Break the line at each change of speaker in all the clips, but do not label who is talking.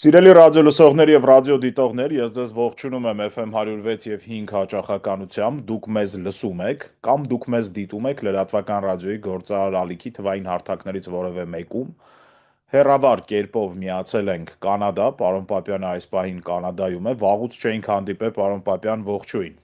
Սիրելի ռադիո լսողներ եւ ռադիո դիտողներ, ես ձեզ ողջունում եմ FM 106 եւ 5 հաճախականությամբ։ Դուք մեզ լսում եք կամ դուք մեզ դիտում եք լրատվական ռադիոյի գործարար ալիքի թվային հարթակներից որևէ մեկում։ Հերավար կերպով միացել ենք Կանադա, պարոն Պապյանը այս պահին Կանադայում է, վաղուց չէինք հանդիպել, պարոն Պապյան, ողջույն։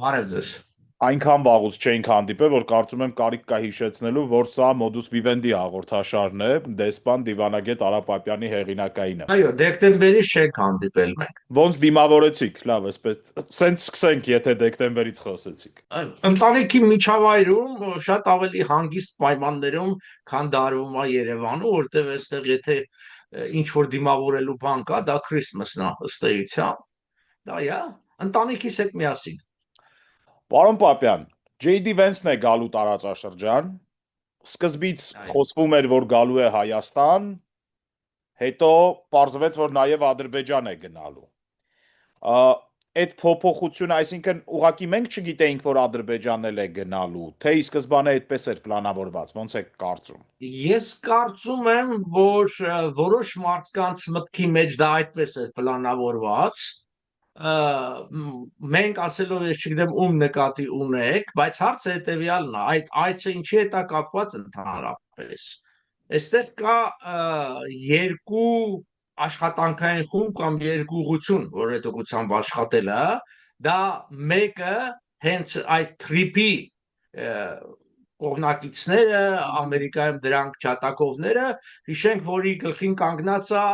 Բարև ձեզ։
Այնքան վաղուց չէինք հանդիպել, որ կարծում եմ կարիք կա հիշեցնելու, որ սա Modus Vivendi հաղորդաշարն է, դեսպան դիվանագետ Արա Պապյանի հեղինակայինը։
Այո, դեկտեմբերից չենք հանդիպել մենք։
Ոնց դիմավորեցիք, լավ, այսպես, սենց սկսենք, եթե դեկտեմբերից խոսեցիք։
Ընտանիքի միջավայրում շատ ավելի հանգիստ պայմաններում, քան դարվում է Երևանում, որտեղ այստեղ եթե ինչ որ դիմավորելու բան կա, դա Christmas-ն է ըստ էության։ Դա է, ընտանիքիս հետ միասին։
Պարոն Պապյան, JD Vance-ն է գալու տարածաշրջան, սկզբից խոսվում էր, որ գալու է Հայաստան, հետո պարզվեց, որ նաև Ադրբեջան է գնալու։ Այդ փոփոխությունը, այսինքն ուղղակի մենք չգիտեինք, որ Ադրբեջանն էլ է գնալու, թե ի սկզբանե այդպես էր պլանավորված, ոնց եք կարծում։
Ես կարծում եմ, որ որոշ մարդկանց մտքի մեջ դա այդպես էր պլանավորված, մենք ասելով ես չգիտեմ ում նկատի ունեք, բայց հարցը հետևյալն է, այդ այցը ինչի հետ է կապված ընդհանրապես։ Այստեղ կա երկու աշխատանքային խումբ կամ երկու ուղղություն, որ այդ ուղղությամբ աշխատելը, դա մեկը հենց այդ թրիպի կողմնակիցները, Ամերիկայում դրանք չատակովները, հիշենք, որի գլխին կանգնած է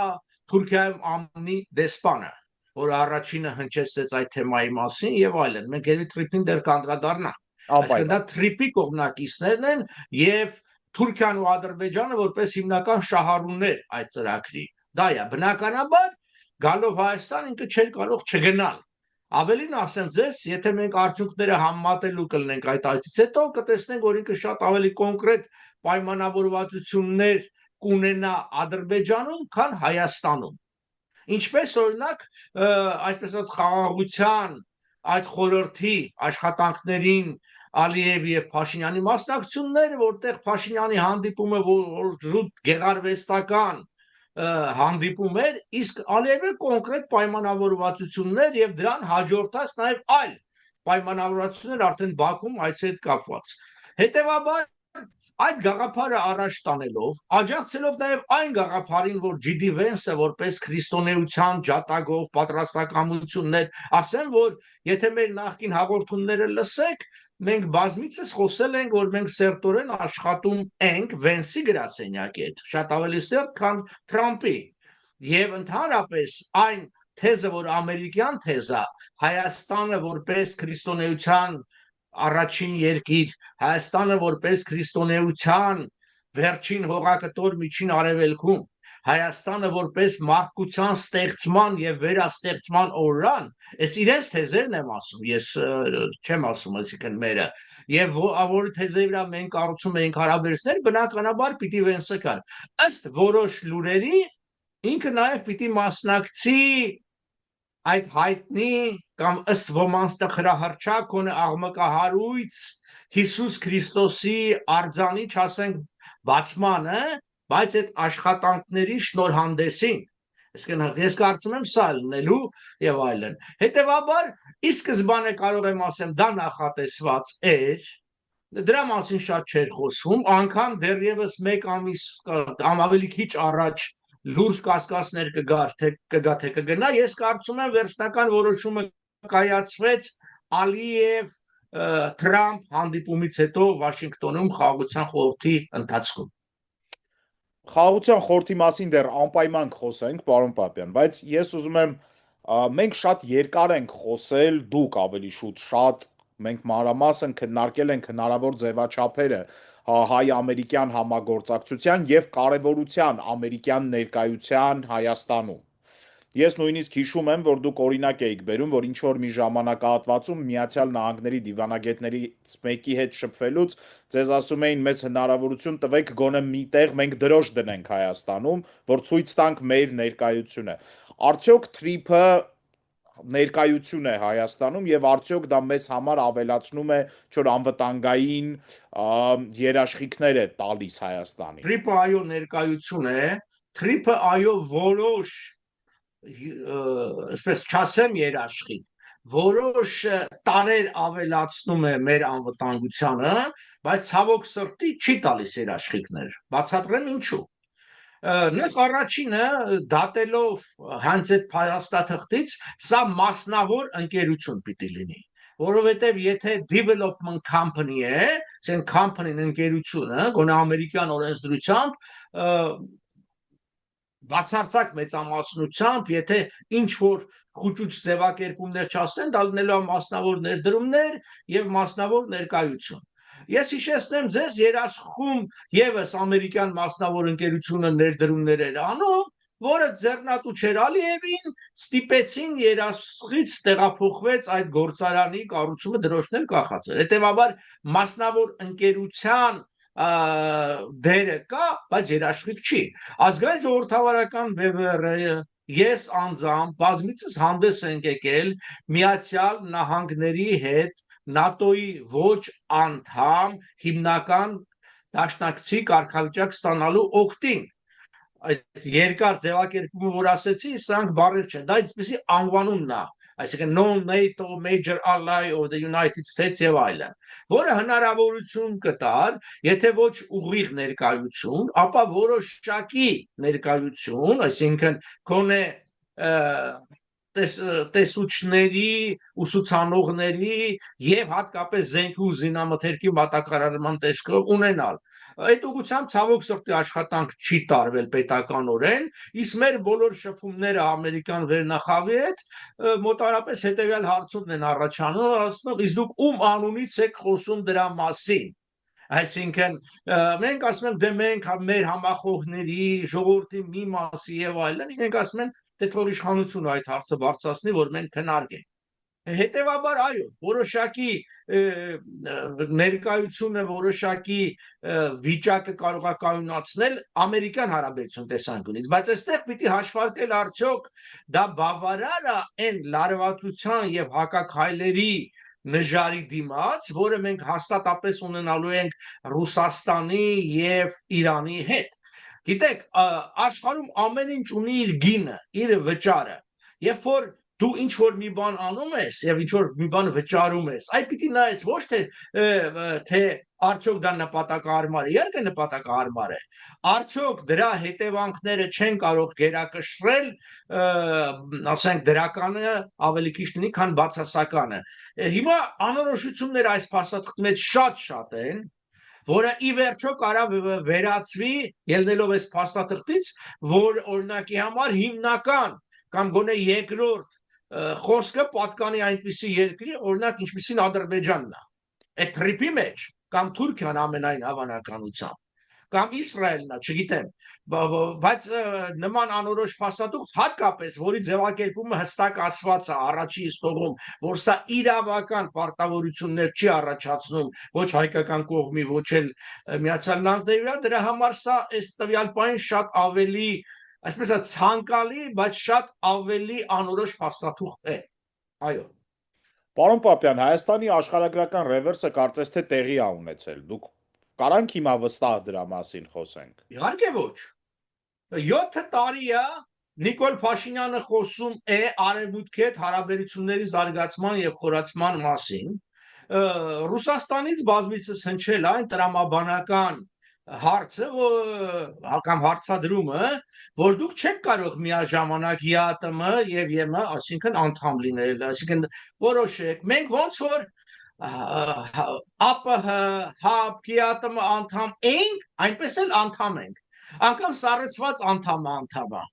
Թուրքիայում ԱՄՆ-ի դեսպանը, որ առաջինը հնչեցրեց այդ թեմայի մասին եւ այլն։ Մենք երևի թրիպին դեռ կանդրադառնանք։ Այսինքն դա թրիպի կողմնակիցներն են եւ Թուրքիան ու Ադրբեջանը որպես հիմնական շահառուներ այդ ծրագրի։ Դա է, բնականաբար գալով Հայաստան ինքը չէր կարող չգնալ։ Ավելին ասեմ ձեզ, եթե մենք արդյունքները համեմատելու կլինենք այդ այցից հետո, կտեսնենք, որ ինքը շատ ավելի կոնկրետ պայմանավորվածություններ կունենա Ադրբեջանում, քան Հայաստանում։ Ինչպես օրինակ, այսպես ասած խաղաղության այդ խորհրդի աշխատանքներին Ալիևի եւ Փաշինյանի մասնակցությունները, որտեղ Փաշինյանի հանդիպումը որ ժուտ գեղարվեստական հանդիպում էր, իսկ Ալիևը կոնկրետ պայմանավորվածություններ եւ դրան հաջորդած նաեւ այլ պայմանավորվածություններ արդեն Բաքվում այցի հետ կապված։ Հետևաբար այդ գաղափարը առաջ տանելով, աջակցելով նաև այն գաղափարին, որ JD Vance-ը որպես քրիստոնեության ջատագով պատրաստակամություններ, ասեմ, որ եթե մեր նախկին հաղորդումները լսեք, մենք բազմիցս խոսել ենք, որ մենք սերտորեն աշխատում ենք Vance-ի գրասենյակի հետ, շատ ավելի սերտ, քան Թրամփի։ Եվ ընդհանրապես այն թեզը, որ ամերիկյան թեզա, Հայաստանը որպես քրիստոնեության առաջին երկիր, Հայաստանը որպես քրիստոնեության վերջին հողակտոր միջին արևելքում, Հայաստանը որպես մարդկության ստեղծման եւ վերաստեղծման օրրան, այս իրենց թեզերն եմ ասում, ես չեմ ասում, այսինքն մերը, եւ որ թեզերի վրա մենք կառուցում ենք հարաբերություններ, բնականաբար պիտի Վենսը կար։ Ըստ որոշ լուրերի ինքը նաեւ պիտի մասնակցի այդ հայտնի կամ ըստ ոմանց տխրահռչակ կոնե աղմկահարույց Հիսուս Քրիստոսի արձանի, չասենք, բացմանը, բայց այդ աշխատանքների շնորհանդեսին։ Այսինքն ես կարծում եմ սա լինելու եւ այլն։ Հետևաբար ի սկզբանե կարող եմ ասեմ դա նախատեսված էր, դրա մասին շատ չէր խոսվում, անգամ դեռևս 1 ամիս ավելի քիչ առաջ լուրջ կասկածներ կգա թե կգնա, ես կարծում եմ վերջնական որոշումը կայացվեց Ալիև Թրամփ հանդիպումից հետո Վաշինգտոնում խաղաղության խորհրդի ընթացքում։
Խաղաղության խորհրդի մասին դեռ անպայման խոսենք, պարոն Պապյան, բայց ես ուզում եմ մենք շատ երկար ենք խոսել, դուք ավելի շուտ շատ մենք մանրամասն քննարկել ենք հնարավոր ձևաչափերը հայ-ամերիկյան համագործակցության եւ կարեւորության ամերիկյան ներկայության Հայաստանում։ Ես նույնիսկ հիշում եմ, որ դուք օրինակ էիք բերում, որ ինչ որ մի ժամանակահատվածում Միացյալ Նահանգների դիվանագետներից մեկի հետ շփվելուց ձեզ ասում էին մեզ հնարավորություն տվեք գոնե միտեղ մենք դրոշ դնենք Հայաստանում, որ ցույց տանք մեր ներկայությունը։ Արդյոք թրիփը ներկայություն է Հայաստանում եւ արդյոք դա մեզ համար ավելացնում է չոր անվտանգային երաշխիքներ է տալիս Հայաստանին։
Թրիփը այո ներկայություն է, թրիփը այո որոշ այսպես չասեմ երաշխիք, որոշ տարեր ավելացնում է մեր անվտանգությանը, բայց ցավոք սրտի չի տալիս երաշխիքներ։ Բացատրեմ ինչու։ Նախ առաջինը դատելով հենց այդ փաստաթղթից, սա մասնավոր ընկերություն պիտի լինի, որովհետև եթե development company է, ասենք company-ն ընկերությունը, գոնե ամերիկյան օրենսդրությամբ բացարձակ մեծամասնությամբ, եթե ինչ որ խուճուճ ձևակերպումներ չասեն, դա լինելու է մասնավոր ներդրումներ եւ մասնավոր ներկայություն։ Ես հիշեցնեմ ձեզ, երաշխում եւս ամերիկյան մասնավոր ընկերությունը ներդրումներ էր անում, որը ձեռնատու չէր Ալիևին, ստիպեցին երաշխից տեղափոխվեց այդ գործարանի կառուցումը, դրոշներ կախած էր։ Հետևաբար մասնավոր ընկերության դերը կա, բայց երաշխիք չի։ Ազգային ժողովրդավարական բևեռը ես անձամբ բազմիցս հանդես ենք եկել Միացյալ Նահանգների հետ ՆԱՏՕ-ի ոչ անդամ հիմնական դաշնակցի կարգավիճակ ստանալու օգտին։ Այդ երկար ձևակերպումը, որ ասեցի, սրանք բառեր չեն, դա այսպեսի անվանումն է, այսինքն non-NATO major ally of the United States եւ այլն, որը հնարավորություն կտար, եթե ոչ ուղիղ ներկայություն, ապա որոշակի ներկայություն, այսինքն գոնե տեսուչների, ուսուցանողների եւ հատկապես զենքի ու զինամթերքի մատակարարման տեսքով ունենալ։ Այդ ուղղությամբ ցավոք սրտի աշխատանք չի տարվել պետականորեն, իսկ մեր բոլոր շփումները ամերիկյան վերնախավի հետ մոտարապես հետեւյալ հարցումն են առաջանում, ասում, իսկ դուք ում անունից եք խոսում դրա մասին։ Այսինքն մենք ասում ենք, դե մենք մեր համախոհների, ժողովրդի մի մասի եւ այլն, իրենք ասում են, թե թող իշխանությունը այդ հարցը բարձրացնի, որ մենք քննարկենք։ Հետևաբար այո, որոշակի ներկայությունը, որոշակի վիճակը կարող է կայունացնել ամերիկյան հարաբերություն տեսանկյունից, բայց այստեղ պիտի հաշվարկել արդյոք դա բավարար է այն լարվածության եւ հակաքայլերի նժարի դիմաց, որը մենք հաստատապես ունենալու ենք Ռուսաստանի եւ Իրանի հետ։ Գիտեք, աշխարհում ամեն ինչ ունի իր գինը, իր վճարը։ Երբ որ դու ինչ որ մի բան անում ես եւ ինչ որ մի բան վճարում ես, այդ պիտի նայես ոչ թե արդյոք դա նպատակահարմար է, իհարկե նպատակահարմար է, արդյոք դրա հետևանքները չեն կարող գերակշռել, ասենք դրականը ավելի քիչ լինի, քան բացասականը։ Հիմա անորոշությունները այս փաստաթղթի մեջ շատ են, որը ի վերջո կարող վերածվի, ելնելով այս փաստաթղթից, որ օրինակի համար հիմնական կամ գոնե երկրորդ խոսքը պատկանի այնպիսի երկրի, օրինակ ինչպիսին Ադրբեջանն է։ Այդ թրիփի մեջ կամ Թուրքիան ամենայն հավանականությամբ, կամ Իսրայելն է, չգիտեմ, բայց նման անորոշ փաստաթուղթ հատկապես, որի ձևակերպումը հստակ ասված է առաջի ստողում, որ սա իրավական պարտավորություններ չի առաջացնում ոչ հայկական կողմի, ոչ էլ Միացյալ Նահանգների, դրա համար սա այս տվյալ պահին շատ ավելի այսպես ցանկալի, բայց շատ ավելի անորոշ փաստաթուղթ է։ Այո։
Պարոն Պապյան, Հայաստանի աշխարհագրական ռևերսը կարծես թե տեղի է ունեցել։ Դուք կարանք հիմա վստահ դրա մասին խոսենք։
Իհարկե ոչ։ 7 տարի է Նիկոլ Փաշինյանը խոսում է արևմուտքի հետ հարաբերությունների զարգացման եւ խորացման մասին։ Ռուսաստանից բազմիցս հնչել այն տրամաբանական հարցը կամ հարցադրումը, որ դուք չեք կարող միաժամանակ ԵԱՏՄ եւ ԵՄ, այսինքն անդամ լինել, այսինքն որոշեք, մենք ոնց որ ԱՊՀ, ՀԱՊ, ԵԱՏՄ անդամ ենք, այնպես էլ անդամ ենք, անգամ սառեցված անդամ է։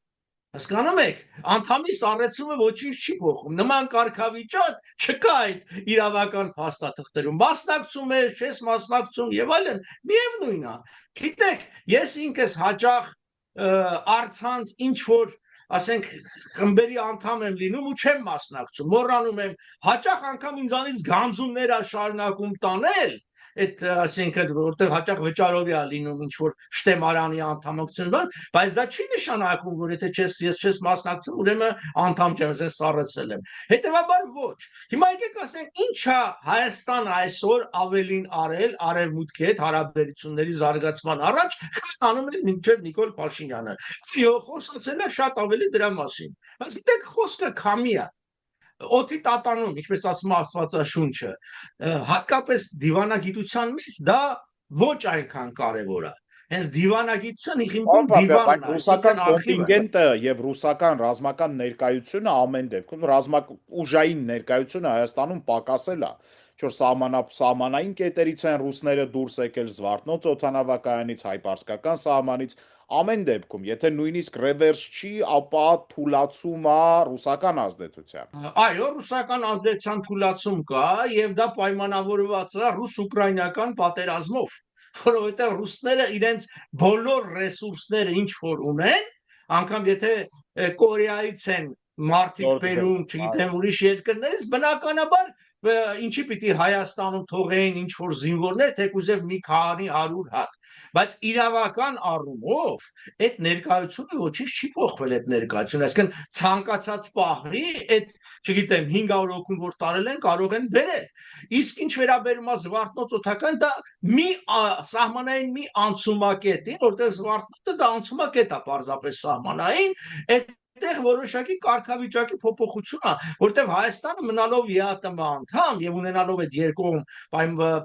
Հասկանում եք, անդամի սառեցումը ոչինչ չի փոխում, նման կարգավիճակ չկա այդ իրավական փաստաթղթերում, մասնակցում ես, չես մասնակցում եւ այլն, միևնույնն է։ Գիտեք, ես ինքս հաճախ առցանց ինչ որ, ասենք, խմբերի անդամ եմ լինում ու չեմ մասնակցում, մոռանում եմ, հաճախ անգամ ինձանից գանձումներ է շարունակում տանել, այդ ասենքն որտեղ հաճախ վճարովի է լինում ինչ որ շտեմարանի անդամակցություն բան, բայց դա չի նշանակում, որ եթե ես չես մասնակցում, ուրեմն անդամ չեմ, ես սառեցել եմ։ Հետևաբար ոչ։ Հիմա եկեք ասենք ինչա Հայաստանը այսօր ավելին արել արևմուտքի հետ հարաբերությունների զարգացման առաջ, քան անում էր մինչև Նիկոլ Փաշինյանը։ Խոսացել է շատ ավելի դրա մասին։ Բայց գիտեք խոսքը քամի է։ Օդի տատանում, ինչպես ասում է Աստվածաշունչը, հատկապես դիվանագիտության մեջ դա ոչ այնքան կարևոր է։ Հենց դիվանագիտության հիմքում դիվանն է,
ռուսական կոնտինգենտը եւ ռուսական ռազմական ներկայությունը ամեն դեպքում ուժային ներկայությունը Հայաստանում պակասել է։ Չոր սահմանային կետերից են ռուսները դուրս եկել Զվարթնոց օդանավակայանից, հայ-պարսկական սահմանից, ամեն դեպքում, եթե նույնիսկ ռևերս չի, ապա թուլացում է ռուսական ազդեցության։
Այո, ռուսական ազդեցության թուլացում կա եւ դա պայմանավորված է ռուս-ուկրաինական պատերազմով, որովհետեւ ռուսները իրենց բոլոր ռեսուրսները ինչ որ ունեն, անգամ եթե Կորեայից են մարդիկ բերում, չգիտեմ ուրիշ երկրներից, բնականաբար ինչի պիտի Հայաստանում թողեին ինչ որ զինվորներ, թեկուզև մի քանի 100 հատ, բայց իրավական առումով այդ ներկայությունը ոչինչ չի փոխվել այդ ներկայությունը, այսինքն ցանկացած պահի այդ չգիտեմ 500 հոգուն որ տարել են կարող են բերել։ Իսկ ինչ վերաբերում է Զվարթնոց օդական, դա մի սահմանային մի անցումակետին, որտեղ Զվարթնոցը դա անցումակետ է պարզապես սահմանային, այդտեղ որոշակի կարգավիճակի փոփոխություն է, որտեղ Հայաստանը մնալով ԵԱՏՄ անդամ եւ ունենալով այդ երկկողմ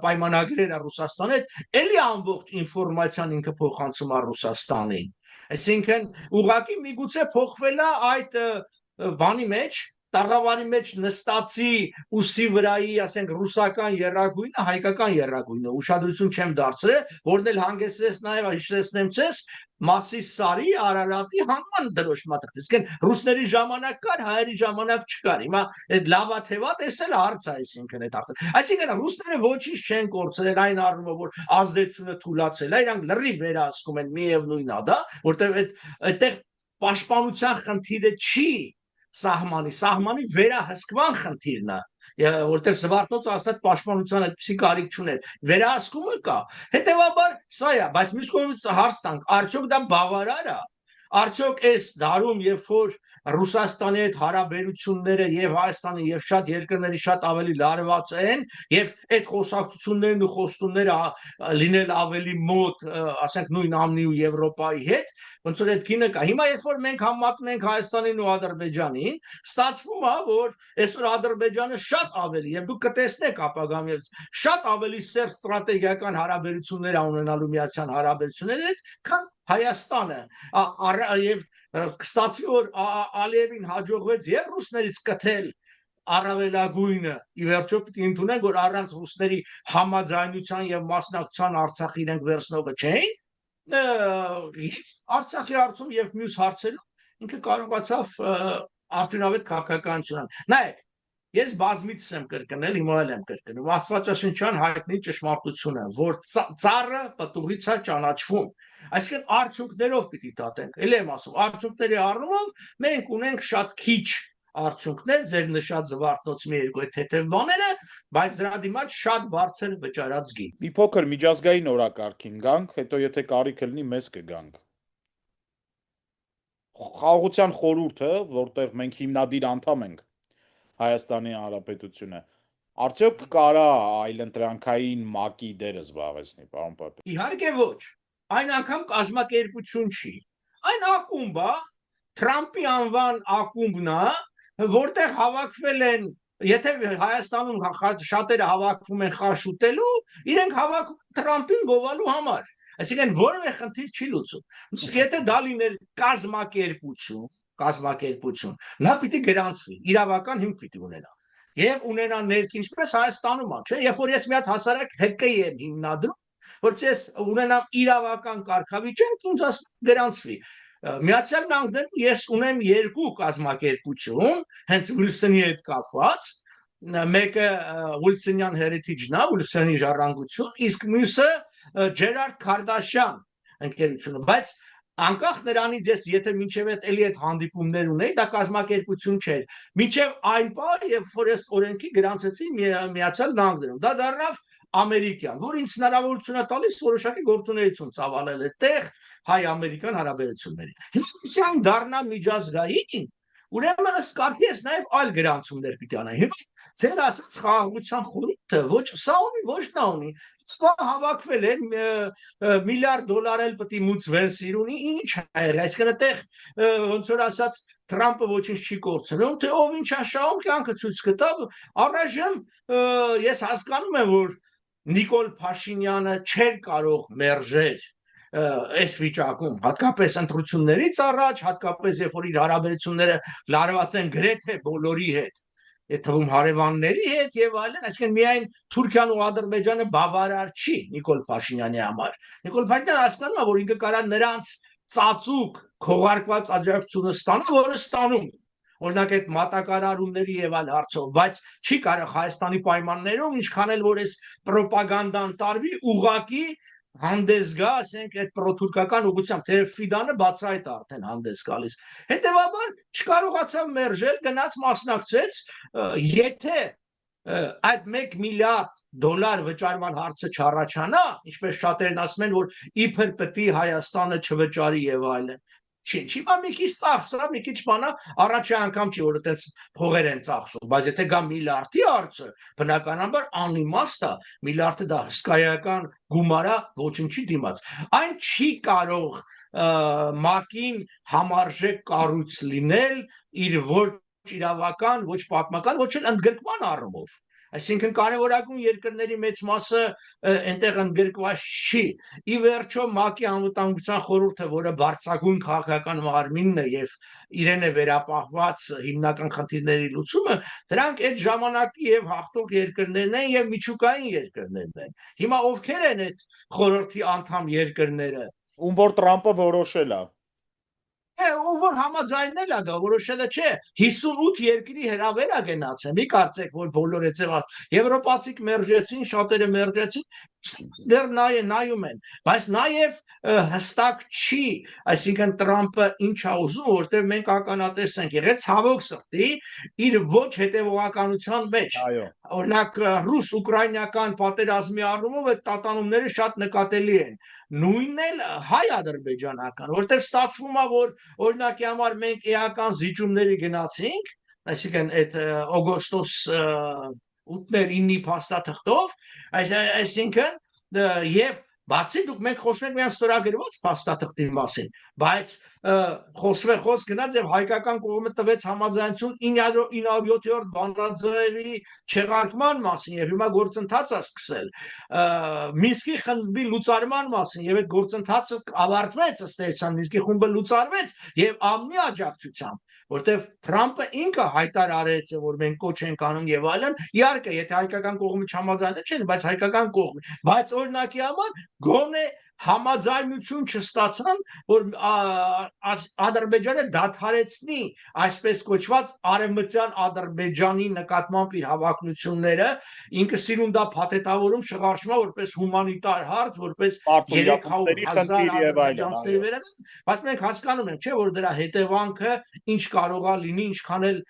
պայմանագրերը Ռուսաստանի հետ, ելի ամբողջ ինֆորմացիան ինքը փոխանցում է Ռուսաստանին։ Այսինքն ուղղակի միգուցե փոխվել է այդ բանի մեջ, տաղավարի մեջ նստածի ուսի վրայի, ասենք ռուսական եռագույնը, հայկական եռագույնը, ուշադրություն չեմ դարձրել, որն էլ հանգեցրեց նաև հիշեցնեմ ցես Մասիս Սարի Արարատի հանման դրոշմա տղտից, այսինքն ռուսների ժամանակ կար, հայերի ժամանակ չկար։ Հիմա այդ լավա թևա տեսել հարց է, այսինքն այդ հարցը։ Այսինքն ռուսները ոչինչ չեն կորցրել այն առումով, որ ազդեցությունը թուլացել է, իրանք լրիվ վերահսկում են միևնույնն է դա, որտեղ այդտեղ պաշտպանության խնդիրը չի սահմանի վերահսկման խնդիրն է, որտեղ Զվարթնոցը հաստատ պաշտպանության այդպիսի կարիք չուներ, վերահսկումը կա, հետևաբար սա է, բայց մյուս կողմից հարց տանք, արդյոք դա բավարար է, արդյոք այս դարում, երբ որ Ռուսաստանի հետ հարաբերությունները եւ Հայաստանի եւ շատ երկրների շատ ավելի լարված են եւ այդ խոսակցություններն ու խոստումները լինել ավելի մոտ, ասենք նույն ԱՄՆ-ի ու Եվրոպայի հետ, ոնց որ այդ քինը կա։ Հիմա երբ որ մենք համատում ենք Հայաստանին ու Ադրբեջանին, ստացվում է, որ այսօր Ադրբեջանը շատ ավելի եւ դուք կտեսնեք ապագայում շատ ավելի սերտ ստրատեգիական հարաբերություններ ունենալու Միացյալ Հարաբերությունների հետ, քան Հայաստանը եւ կստացվի որ Ալիևին հաջողվեց եւ ռուսներից կթել առավելագույնը ի վերջո պիտի ընդունենք որ առանց ռուսների համաձայնության եւ մասնակցության Արցախի իրենք վերցնողը չէին Արցախի հարցում եւ մյուս հարցերում ինքը կարողացավ արդյունավետ քաղաքականություն նայեք ես բազմիցս եմ կրկնել հիմա էլ եմ կրկնում Աստվածաշնչյան հայտնի ճշմարտությունը որ ծառը պտուղից է ճանաչվում այսինքն արդյունքներով պիտի դատենք ելի եմ ասում արդյունքների առումով մենք ունենք շատ քիչ արդյունքներ ձեր նշած Զվարթնոց մի երկու թեթև բաները բայց դրա դիմաց շատ բարձր վճարած գին
մի փոքր միջազգային օրակարգին գանք հետո եթե կարիք լինի մեզ կգանք խաղաղության խորհուրդը որտեղ մենք հիմնադիր անդամ ենք Հայաստանի Հանրապետությունը արդյոք կարա այլընտրանքային ՄԱԿ-ի դերը զբաղեցնի, պարոն Պապյան։
Իհարկե ոչ։ Այն անգամ կազմակերպություն չի։ Այն ակումբ է, Թրամփի անվան ակումբն է, որտեղ հավաքվել են, եթե Հայաստանում շատերը հավաքվում են խաշ ուտելու, իրենք հավաքվում Թրամփին գովալու համար։ Այսինքն որևէ խնդիր չի լուծում։ Եթե դա լիներ կազմակերպություն, նա պիտի գրանցվի, իրավական հիմք պիտի ունենա։ Եվ ունենա ներքին, ինչպես Հայաստանում է, չէ՞, երբ որ ես մի հատ հասարակ ՀԿ եմ հիմնադրում, որ ես ունենամ իրավական կարգավիճակ, ինձ ասում գրանցվի։ Միացյալ Նահանգներում ես ունեմ երկու կազմակերպություն, հենց Ուիլսոնի հետ կապված, մեկը Ուիլսոնյան Heritage-ն է, Ուիլսոնի ժառանգություն, իսկ մյուսը Ջերարդ Քարդաշյան ընկերությունը, բայց անկախ նրանից ես եթե մինչև էլի այդ հանդիպումներ ունեի, դա կազմակերպություն չէր։ Մինչև այն բանը, երբ որ ես օրենքի գրանցեցի Միացյալ Նահանգներում, դա դառնավ ամերիկյան, որ ինձ հնարավորություն է տալիս որոշակի գործունեություն ծավալել այդտեղ հայ-ամերիկյան հարաբերությունների։ Հիմա դառնա միջազգային, ուրեմն ըստ կարգի ես նաև այլ գրանցումներ պիտի անեն։ Հիմա ձեր ասած խաղաղության խորհուրդը ոչ սա ունի, ոչ նա ունի։ Սա հավաքվել է միլիարդ դոլար էլ պետք է մուծվեն սիրունի, ինչ է եղել, այսինքն այդտեղ ոնց որ ասած Թրամփը ոչինչ չի կորցնում, թե ով ինչ աշաում կյանքը ցույց կտա, առայժմ ես հասկանում եմ, որ Նիկոլ Փաշինյանը չէր կարող մերժել այս վիճակում, հատկապես ընտրություններից առաջ, հատկապես երբ որ իր հարաբերությունները լարված են գրեթե բոլորի հետ, այդ թվում հարևանների հետ եւ այլն, այսինքն միայն Թուրքիան ու Ադրբեջանը բավարար չի Նիկոլ Փաշինյանի համար։ Նիկոլ Փաշինյանը հասկանում է, որ ինքը կարա նրանց ծածուկ քողարկված աջակցությունը ստանա, որը ստանում է։ Օրինակ այդ մատակարարումների եւ այլ հարցով, բայց չի կարող Հայաստանի պայմաններում ինչքան էլ որ այս ռոպագանդան տարվի ուղակի հանդես գա, ասենք այդ պրոթուրքական ուղղությամբ, թե Ֆիդանը բացահայտ արդեն հանդես գալիս։ Հետևաբար չկարողացավ մերժել, գնաց մասնակցեց, եթե այդ 1 միլիարդ դոլար վճարման հարցը չառաջանա, ինչպես շատերն ասում են, որ իբր պետք է Հայաստանը չվճարի եւ այլն։ Հիմա մի քիչ ծախսա, մի քիչ բանա, առաջի անգամ չի որ այդպես փողեր են ծախսում, բայց եթե գա միլիարդի հարցը, բնականաբար անիմաստ է, միլիարդը դա հսկայական գումար է ոչինչի դիմաց։ Այն չի կարող ՄԱԿ-ին համարժեք կառույց լինել իր ոչ իրավական, ոչ պատմական, ոչ էլ ընդգրկման առումով։ Այսինքն կարևորագույն երկրների մեծ մասը այնտեղ ընդգրկված չի։ Ի վերջո ՄԱԿ-ի անվտանգության խորհուրդը, որը բարձրագույն քաղաքական մարմինն է եւ իրեն է վերապահված հիմնական խնդիրների լուծումը, դրանք այդ ժամանակի եւ հաղթող երկրներն են եւ միջուկային երկրներն են։ Հիմա ովքեր են այդ խորհրդի անդամ երկրները,
ում որ Տրամպը որոշել է։
Ով որ համաձայնել է գա, որոշելը չէ, 58 երկրի հրավեր է գնացել, մի կարծեք, որ բոլորը ձևած, եվրոպացիք մերժեցին, շատերը մերժեցին, դեռ նայում են, բայց նաև հստակ չի, այսինքն Տրամպը ինչ է ուզում, որտեղ մենք ականատես ենք եղել ցավոք սրտի իր ոչ հետևողականության մեջ։ Օրինակ ռուս-ուկրաինական պատերազմի առումով այդ տատանումները շատ նկատելի են։ Նույնն էլ հայ-ադրբեջանական, որտեղ ստացվում է, որ օրինակի համար մենք էական զիջումների գնացինք, այսինքն այդ օգոստոս 8-9-ի փաստաթղթով, այսինքն եւ բացի դուք մենք խոսում ենք միայն ստորագրված փաստաթղթի մասին, բայց խոսք գնաց եւ հայկական կողմը տվեց համաձայնություն 907-րդ բանաձևի չեղարկման մասին եւ հիմա գործընթաց է սկսել Մինսկի խմբի լուծարման մասին եւ այդ գործընթացը ավարտվեց ըստ էության Մինսկի խումբը լուծարվեց եւ ԱՄՆ-ի աջակցությամբ որտեվ Թրամպը ինքը հայտարարեց որ մենք կոչ ենք անում եւ այլն իհարկե եթե հայկական կողմը չհամաձայնեց չէ բայց հայկական կողմը բայց օրինակի համար գոնե համաձայնություն չստացան որ Ադրբեջանը դադարեցնի այսպես կոչված արևմտյան Ադրբեջանի նկատմամբ իր հավակնությունները ինքը սիրուն դա փաթեթավորում շղարշմա որպես հումանիտար հարց որպես 300,000 ադրբեջանցիների վերադարձ բայց մենք հասկանում ենք չէ որ դրա հետևանքը ինչ կարող է լինի ինչքան էլ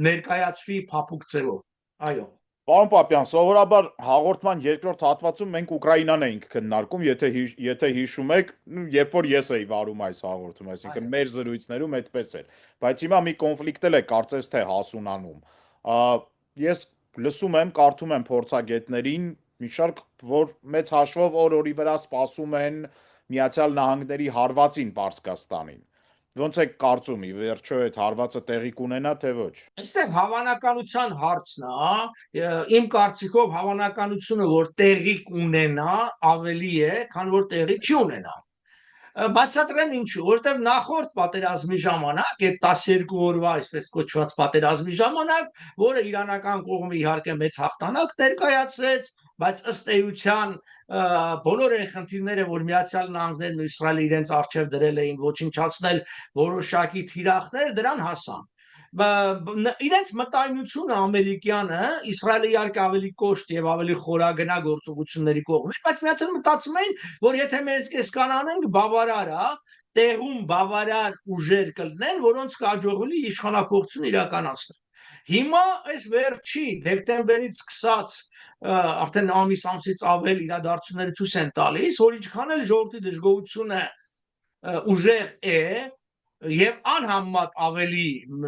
ներկայացվի փափուկ ձևով այո
Պարոն Պապյան, սովորաբար հաղորդման երկրորդ հատվածում մենք Ուկրաինան էինք քննարկում, եթե հիշում եք, երբ որ ես էի վարում այս հաղորդումը, այսինքն մեր զրույցներում այդպես էր, բայց հիմա մի կոնֆլիկտ էլ է կարծես թե հասունանում։ Ես լսում եմ, կարդում եմ փորձագետներին, մի շարք որ մեծ հաշվով օր-օրի վրա սպասում են Միացյալ Նահանգների հարվածին Պարսկաստանին։ Ոնց է կարծում ի վերջո այդ հարվածը տեղի կունենա թե ոչ։
Այստեղ հավանականության հարցն է, իմ կարծիքով հավանականությունը որ տեղի կունենա ավելի է, քան որ տեղի չի ունենա։ Բացատրեմ ինչու, որտեղ նախորդ պատերազմի ժամանակ, այդ 12 օրվա այսպես կոչված պատերազմի ժամանակ, որը իրանական կողմը իհարկե մեծ հաղթանակ ներկայացրեց, բայց ըստ էության բոլոր այն խնդիրները, որ Միացյալ Նահանգներն ու Իսրայելը իրենց առջև դրել էին ոչնչացնել որոշակի թիրախներ, դրան հասան։ Իրենց մտայնությունը ամերիկյանը Իսրայելը իհարկե ավելի կոշտ եւ ավելի խորագնա գործողությունների կողմից, բայց միացյալ մտածում էին, որ եթե մենք այս կանանենք բավարար է, տեղում բավարար ուժեր կլինեն, որոնց կհաջողվի իշխանապողություն իրականացնել։ Հիմա այս վերջի դեկտեմբերից սկսած արդեն ամիսից ավել իրադարձությունները ցույց են տալիս, որ ինչքան էլ ժողովրդի դժգոհությունը ուժեղ է եւ անհամեմատ ավելի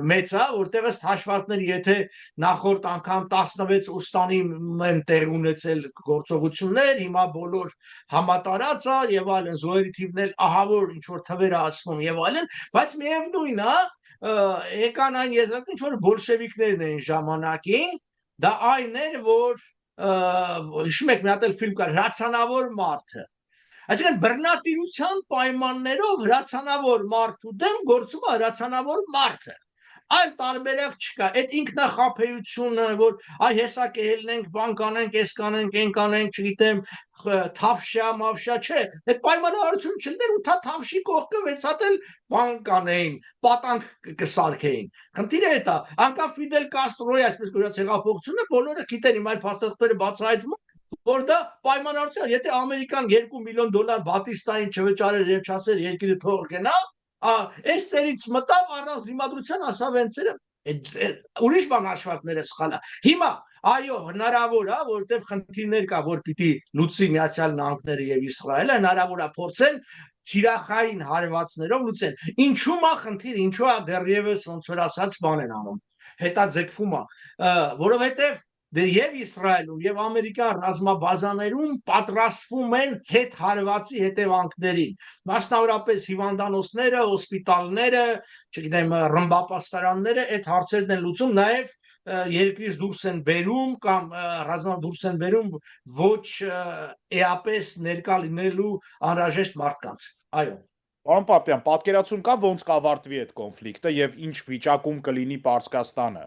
մեծ է, որտեղ ըստ հաշվարկների, եթե նախորդ անգամ 16 ուստանի են տեղ ունեցել գործողություններ, հիմա բոլոր համատարած է եւ այլն, զոհերի թիվն էլ ահավոր ինչ որ թվեր է ասվում եւ այլն, բայց միևնույն է եկան այն եզրակացին, ինչ որ բոլշևիկներն էին ժամանակին, դա այն էր, որ հիշում եք մի հատ էլ ֆիլմ կար «Հրացանավոր մարդը», այսինքն բռնատիրության պայմաններով հրացանավոր մարդու դեմ գործում է հրացանավոր մարդը, այլ տարբերակ չկա, այդ ինքնախաբեությունը, որ այ հեսա կելնենք, բան կանենք, էս կանենք, այն կանենք, չգիտեմ, թավշյա, մավշյա, չէ, այդ պայմանավորություն չլներ ու թավշի կողքը վեց հատ էլ բան կանեին, պատանք կսարքեին։ Խնդիրը այդ է, անկամ Ֆիդել Կաստրոյի այսպես կոչված հեղափոխությունը բոլորը գիտեն, իմ այլ փաստաթղթերը բացահայտվում որ դա պայմանավորություն, եթե Ամերիկան $2 միլիոն Բատիստային չվճարեր եւ չասեր երկիրը թող գնա, այս ծերից մտավ առանց դիմադրության ասավ ընցերը ուրիշ բան հաշվարկները սխալ է։ Հիմա այո, հնարավոր է, որովհետեւ խնդիրներ կա, որ պիտի լուծի Միացյալ Նահանգները եւ Իսրայելը, հնարավոր է փորձեն թիրախային հարվածներով լուծեն։ Ինչու՞ է խնդիր, ինչու է դեռևս ոնց որ ասած բան են անում, հետաձգվում է, որովհետեւ եւ Իսրայելում եւ ամերիկյան ռազմաբազաներում պատրաստվում են հետ հարվածի հետևանքներին, մասնավորապես հիվանդանոցները, հոսպիտալները, չգիտեմ, ռմբապաստարանները այդ հարցերն են լուծում, նաեւ երկրից դուրս են բերում կամ ռազմավ դուրս են բերում ոչ էապես ներկա լինելու անհրաժեշտ մարդկանց։ Այո։
Պարոն Պապյան, պատկերացում կա ոնց կավարտվի այդ կոնֆլիկտը եւ ինչ վիճակում կլինի Պարսկաստանը։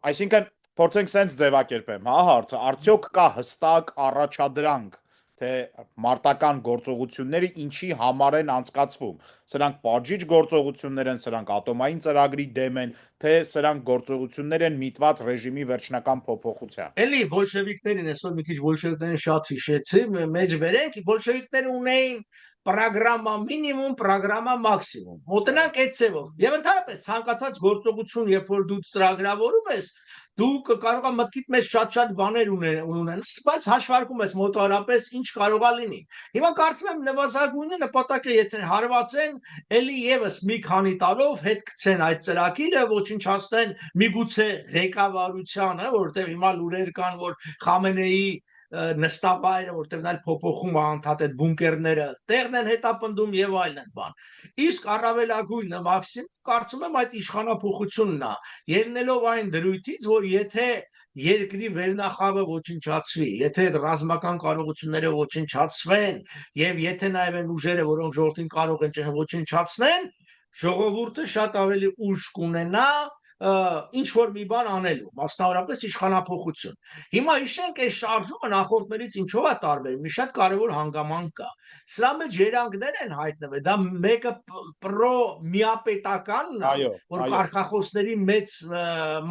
Այսինքն փորձենք սենց ձևակերպեմ, հա, հարցը, արդյոք կա հստակ առաջադրանք, թե մարտական գործողությունները ինչի համար են անցկացվում։ Սրանք պատժիչ գործողություններ են, սրանք ատոմային ծրագրի դեմ են, թե սրանք գործողություններ են միտված ռեժիմի վերջնական փոփոխության։
Էլի բոլշևիկներին այսօր մի քիչ բոլշևիկներին շատ հիշեցի, մեջ վերենք, բոլշևիկները ունեին պրոգրամա մինիմում, պրոգրամա մաքսիմում։ Մոտնանք այդ ծևով։ Եվ ընդհանրապես ցանկացած գործողություն, երբ որ դու ծրագրավորում ես, դու կարող ես մտքիդ մեջ շատ բաներ ունենաս, բայց հաշվարկում ես մոտավորապես ինչ կարող է լինի։ Հիմա կարծում եմ նվազագույնը նպատակը եթե հարվածեն, էլի եւս մի քանի տարով հետ գցեն այդ ծրագիրը, ոչնչացնեն միգուցե ղեկավարությանը, որովհետեւ հիմա լուրեր կան, որ Խամենեի նստավայրը, որտեղ նա փոփոխում է անդադ այդ բունկերները, տեղն են հետապնդում եւ այլն բան։ Իսկ առավելագույնը մաքսիմում կարծում եմ այդ իշխանափոխությունն է, ելնելով այն դրույթից, որ եթե երկրի վերնախավը ոչնչացվի, եթե ռազմական կարողությունները ոչնչացվեն եւ եթե նաեւ այն ուժերը, որոնք ժողովրդին կարող են ոչնչացնեն, ժողովուրդը շատ ավելի ուժ կունենա ինչ որ մի բան անելու, մասնավորապես իշխանափոխություն։ Հիմա հիշենք այս շարժումը նախորդներից ինչով է տարբեր, մի շատ կարևոր հանգամանք կա։ Սրա մեջ երանգներ են հայտնվել, դա մեկը պրո միապետականն է, որ կարգախոսների մեծ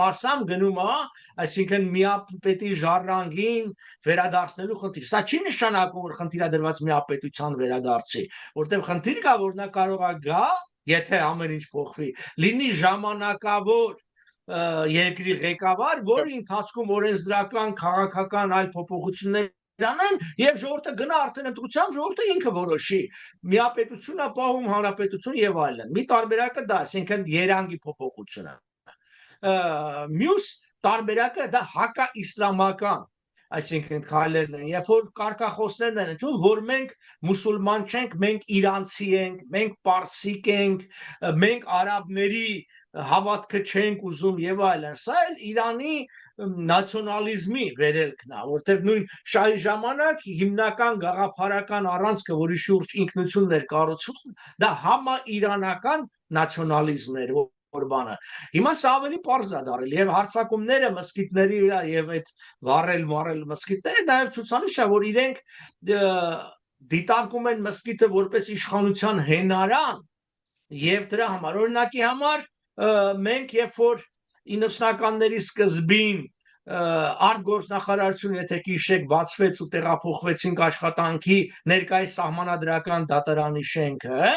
մասամբ գնում է, այսինքն միապետի ժառանգին վերադարձնելու խնդիր։ Սա չի նշանակում, որ խնդիրը դրված միապետության վերադարձի, որտեղ խնդիր կա, որ նա կարող է գա, եթե ամեն ինչ փոխվի, լինի ժամանակավոր երկրի ղեկավար, որի ընթացքում օրենսդրական, քաղաքական այլ փոփոխություններ անեն եւ ժողովուրդը գնա արդեն ընտրությամբ, ժողովուրդը ինքը որոշի միապետությունը, պահում հանրապետություն եւ այլն։ Մի տարբերակը դա, այսինքն երանգի փոփոխությունը։ Մյուս տարբերակը դա հակաիսլամական, այսինքն քայլերն են, երբ որ կարգախոսներն են հնչում, որ մենք մուսուլման չենք, մենք իրանցի ենք, մենք պարսիկ ենք, մենք արաբների հավատքը չենք ուզում եւ այլն։ Սա էլ Իրանի նացիոնալիզմի վերելքն է, որտեղ նույն շահի ժամանակ հիմնական գաղափարական առանցքը, որի շուրջ ինքնություններ կառուցվում, դա համաիրանական նացիոնալիզմն էր, բանը։ Հիմա սա ավելի պարզ է դարել եւ հարցակումները մսկիթների եւ այդ վառել մսկիթները նաեւ ցուցանիշ է, որ իրենք դիտարկում են մսկիթը որպես իշխանության հենարան եւ դրա համար օրինակի համար մենք երբ որ 90-ականների սկզբին արտգործնախարարություն, եթե հիշեք, բացվեց ու տեղափոխվեցինք աշխատանքի ներկայիս սահմանադրական դատարանի շենքը,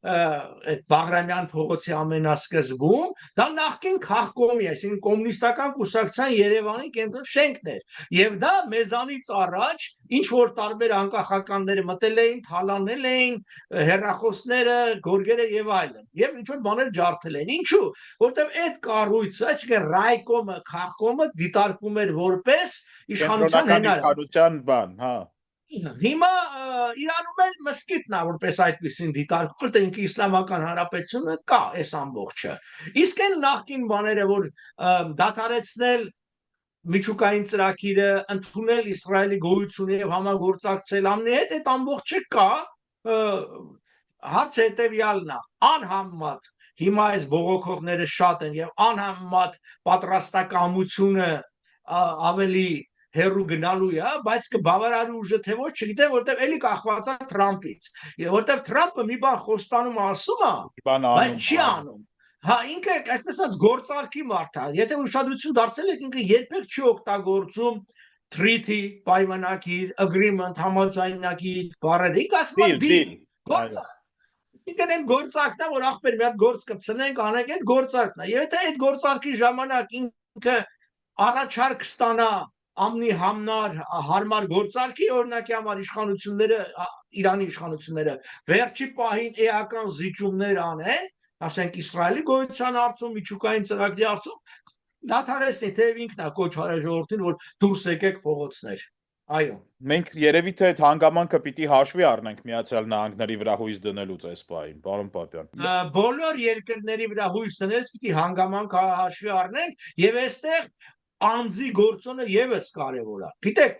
այդ Բաղրամյան փողոցի ամենասկզբում, դա նախկին քաղկոմի, այսինքն կոմունիստական կուսակցության Երևանի կենտրոն շենքն էր։ Եվ դա մեզանից առաջ ինչ որ տարբեր անկախականները մտել էին, թալանել էին հեռախոսները, գորգերը եւ այլն։ Եվ ինչ որ բաներ ջարդել էին։ Ինչու՞, որտեղ այդ կառույցը, այսինքն ռայկոմը, քաղկոմը դիտարկվում էր որպես իշխանության հենար։
Իշխանության բան, հա։
Հիմա Իրանում էլ մսկիթն է որպես այդպեսին դիտարկում, որտեղ ինքը իսլամական հանրապետությունը կա այս ամբողջը։ Իսկ այն նախկին բաները, որ դադարեցնել միջուկային ծրագիրը, ընդունել Իսրայելի գոյությունը եւ համագործակցել ԱՄՆ-ի հետ, այդ ամբողջը կա։ Հարցը հետեւյալն է. անհամեմատ հիմա այս բողոքողները շատ են եւ անհամեմատ պատրաստակամությունը ավելի հերու գնալու է, բայց կբավարարի ուժը թե ոչ, չգիտեմ, որտեղ էլի կախված է Թրամփից։ Որտեղ Թրամփը մի բան խոստանում ասում է, բայց չի անում։ Հա, ինքը այսպես ասած գործարքի մարդ է։ Եթե ուշադրություն դարձել եք, ինքը երբեք չի օգտագործում treaty, պայմանագիր, agreement, համաձայնագիր, բառերը։ Ինքը ասում է deal, գործարք։ Ինքն այն գործարքն է, որ ախպեր մի հատ գործ կպցնենք, անենք, այդ գործարքն է։ Եվ եթե այդ գործարքի ժամանակ ինքը առաջարկ ստանա ամնի համնար հարմար գործարքի, օրինակի համար իշխանությունները, Իրանի իշխանությունները վերջի պահին էական զիջումներ անեն, ասենք Իսրայելի գոյության հարցում, միջուկային ծրագրի հարցում, դադարեցնի, թեև ինքն է կոչ արել ժողովրդին, որ դուրս եկեք փողոցներ։ Այո։
Մենք երևի թե այդ հանգամանքը պիտի հաշվի առնենք Միացյալ Նահանգների վրա հույս դնելուց այս պահին, պարոն Պապյան։
Բոլոր երկրների վրա հույս դնելուց պիտի հանգամանք հաշվի առնենք եւ այստեղ անձի գործոնը եւս կարեւոր է։ Գիտեք,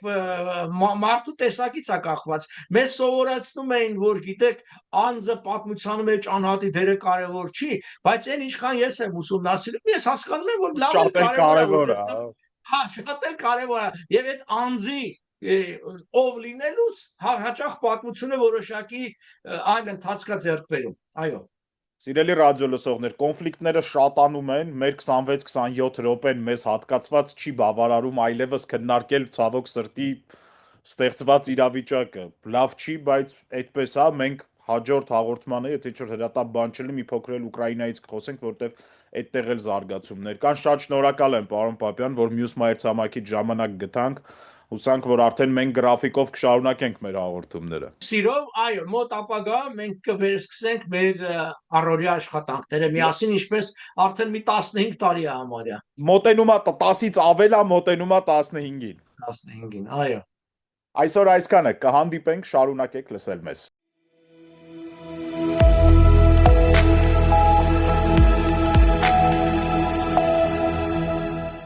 մարդու տեսակից է կախված։ Մեզ սովորացնում էին, որ գիտեք, անձը պատմության մեջ անհատի դերը կարեւոր չի, բայց այն ինչքան ես եմ ուսումնասիրում, ես հասկանում եմ, որ լավ է կարեւոր է։ Հա, շատ էլ կարեւոր է։ Եվ այդ անձի ով լինելուց հաճախ պատմությունը որոշակի այլ ընթացքա ձեռք բերում։ Այո։
Սիրելի ռադիո լսողներ, կոնֆլիկտները շատանում են, մեր 26-27 րոպեն մեզ հատկացված չի բավարարում այլևս քննարկել ցավոք սրտի ստեղծված իրավիճակը։ Լավ չի, բայց այդպես է, մենք հաջորդ հաղորդմանը, եթե ինչ-որ հրատապ բան չլինի, մի փոքր էլ Ուկրաինայից կխոսենք, որտեղ այդտեղ էլ զարգացումներ կան։ Շատ շնորհակալ եմ, պարոն Պապյան, որ մյուս մայրցամաքից ժամանակ գտանք։ Հուսանք, որ արդեն մենք գրաֆիկով կշարունակենք մեր հաղորդումները։
Սիրով, այո, մոտ ապագա մենք կվերսկսենք մեր առօրյա աշխատանքները միասին, ինչպես արդեն մի 15 տարի է համարյա։
Մոտենում է 10-ից ավել է, մոտենում է 15-ին։
15-ին, այո։
Այսօր այսքանը, կհանդիպենք, շարունակեք լսել մեզ։